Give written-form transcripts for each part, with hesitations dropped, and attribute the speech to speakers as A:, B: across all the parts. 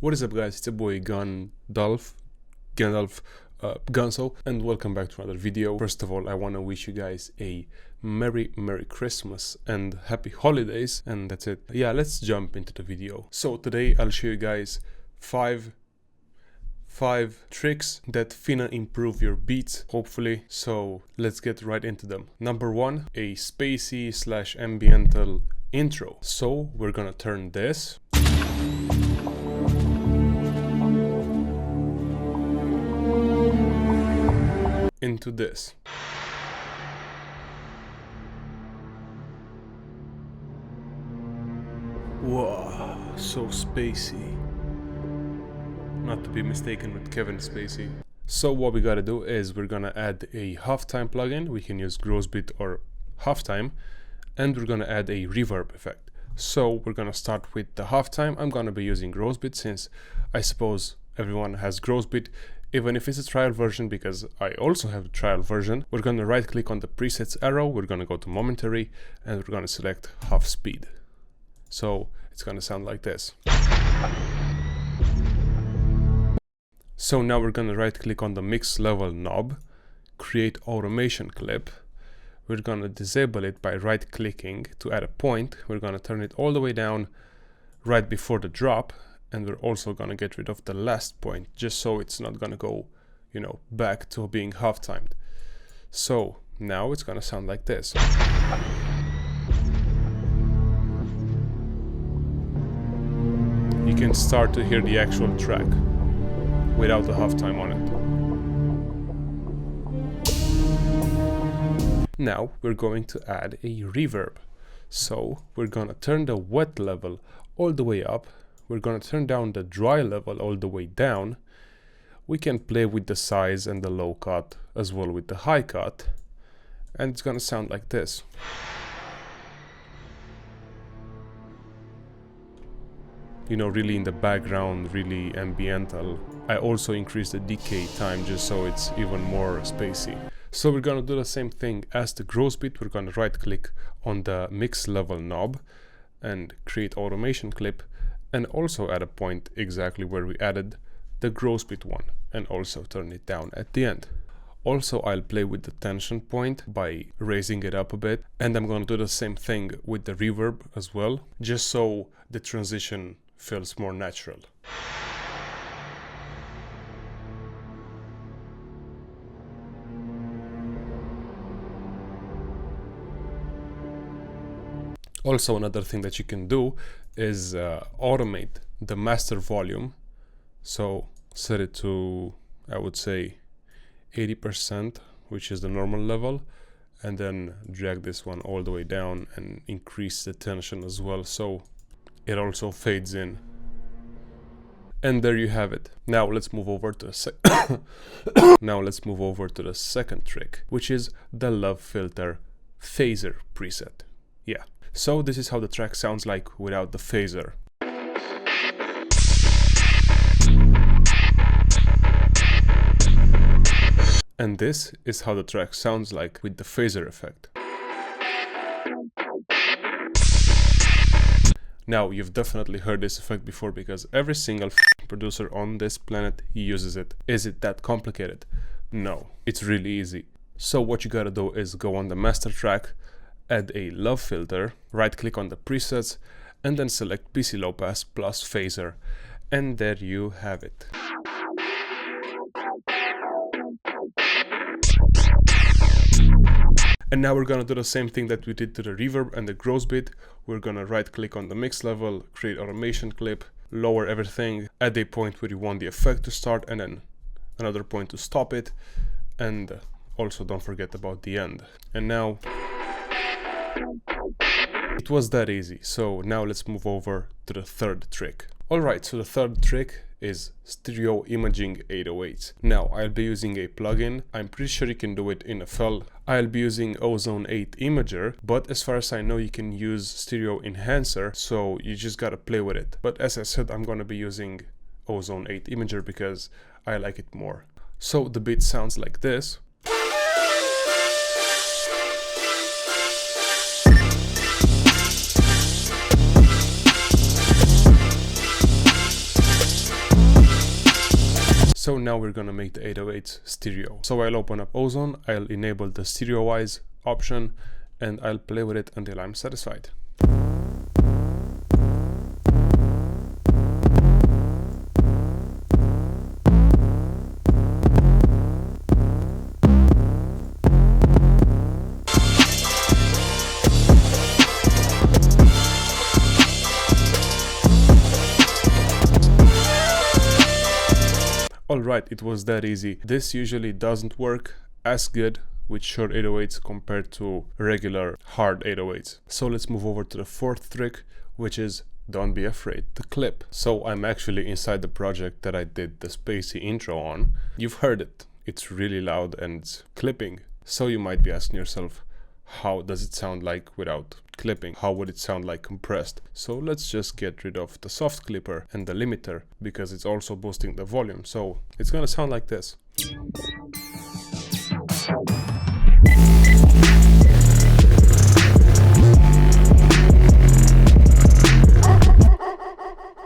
A: What is up, guys? It's your boy Gunsoww, and welcome back to another video. First of all, I want to wish you guys a Merry Christmas and Happy Holidays, and that's it. Yeah, let's jump into the video. So today I'll show you guys five tricks that finna improve your beats, hopefully. So let's get right into them. Number one, a spacey / ambiental intro. So we're gonna turn this into this. Whoa, so spacey. Not to be mistaken with Kevin Spacey. So what we gotta do is we're gonna add a halftime plugin. We can use Grossbeat or halftime, and we're gonna add a reverb effect. So we're gonna start with the halftime. I'm gonna be using Grossbeat since I suppose everyone has Grossbeat, even if it's a trial version, because I also have a trial version. We're gonna right click on the presets arrow, we're gonna go to momentary, and we're gonna select half speed. So it's gonna sound like this. So now we're gonna right click on the mix level knob, create automation clip. We're gonna disable it by right clicking to add a point. We're gonna turn it all the way down right before the drop, and we're also gonna get rid of the last point just so it's not gonna go, back to being half timed. So now it's gonna sound like this. You can start to hear the actual track without the halftime on it. Now we're going to add a reverb. So we're gonna turn the wet level all the way up. We're gonna turn down the dry level all the way down. We can play with the size and the low cut as well with the high cut. And it's gonna sound like this. Really in the background, really ambiental. I also increased the decay time just so it's even more spacey. So we're gonna do the same thing as the Grossbeat. We're gonna right click on the mix level knob and create automation clip, and also add a point exactly where we added the Grossbeat one, and also turn it down at the end. Also, I'll play with the tension point by raising it up a bit, and I'm gonna do the same thing with the reverb as well, just so the transition feels more natural. Also, another thing that you can do is automate the master volume. So set it to, I would say, 80%, which is the normal level, and then drag this one all the way down and increase the tension as well, so it also fades in. And there you have it. Now let's move over to the second trick, which is the Love Filter phaser preset. Yeah. So this is how the track sounds like without the phaser. And this is how the track sounds like with the phaser effect. Now, you've definitely heard this effect before because every single producer on this planet uses it. Is it that complicated? No, it's really easy. So what you gotta do is go on the master track, add a Love Filter, right click on the presets, and then select PC Low Pass plus phaser. And there you have it. And now we're gonna do the same thing that we did to the reverb and the Grossbeat. We're gonna right click on the mix level, create automation clip, lower everything, add a point where you want the effect to start, and then another point to stop it. And also don't forget about the end. And now it was that easy. So now let's move over to the third trick. Alright, so the third trick is stereo imaging 808s. Now I'll be using a plugin. I'm pretty sure you can do it in FL. I'll be using Ozone 8 Imager, but as far as I know you can use stereo enhancer, so you just gotta play with it. But as I said, I'm gonna be using Ozone 8 Imager because I like it more. So the beat sounds like this. So now we're gonna make the 808s stereo. So I'll open up Ozone, I'll enable the stereo-wise option, and I'll play with it until I'm satisfied. Alright, it was that easy. This usually doesn't work as good with short 808s compared to regular hard 808s. So let's move over to the fourth trick, which is don't be afraid to clip. So I'm actually inside the project that I did the spacey intro on. You've heard it. It's really loud and it's clipping. So you might be asking yourself, how does it sound like without clipping? How would it sound like compressed? So let's just get rid of the soft clipper and the limiter because it's also boosting the volume. So it's gonna sound like this.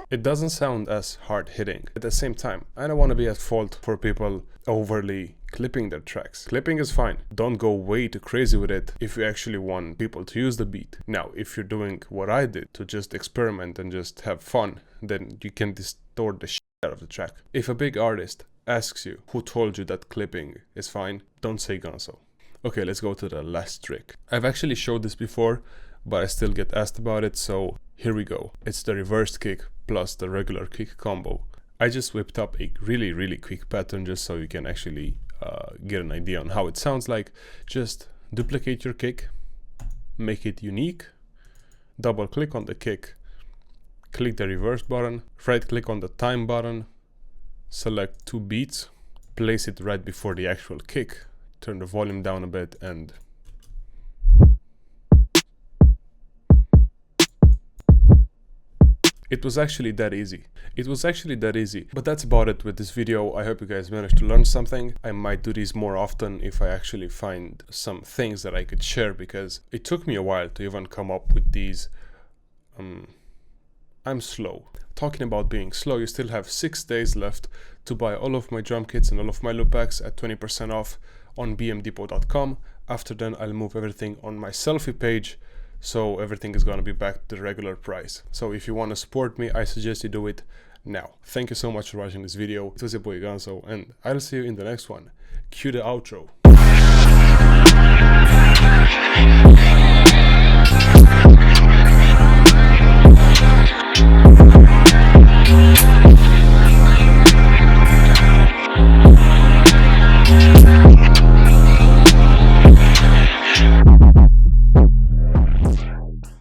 A: It doesn't sound as hard hitting. At the same time, I don't want to be at fault for people overly clipping their tracks. Clipping is fine. Don't go way too crazy with it if you actually want people to use the beat. Now, if you're doing what I did to just experiment and just have fun, then you can distort the shit out of the track. If a big artist asks you who told you that clipping is fine, don't say Gunsoww. Okay, let's go to the last trick. I've actually showed this before, but I still get asked about it, so here we go. It's the reverse kick plus the regular kick combo. I just whipped up a really quick pattern just so you can actually get an idea on how it sounds like. Just duplicate your kick, make it unique, double click on the kick, click the reverse button, right click on the time button, select 2 beats, place it right before the actual kick, turn the volume down a bit, and it was actually that easy. It was actually that easy. But that's about it with this video. I hope you guys managed to learn something. I might do these more often if I actually find some things that I could share, because it took me a while to even come up with these. I'm slow. Talking about being slow, you still have 6 days left to buy all of my drum kits and all of my loop packs at 20% off on bmdepot.com. After then, I'll move everything on my selfie page, so everything is gonna be back to the regular price. So if you want to support me, I suggest you do it now. Thank you so much for watching this video. It was your boy Gunsoww, and I'll see you in the next one. Cue the outro.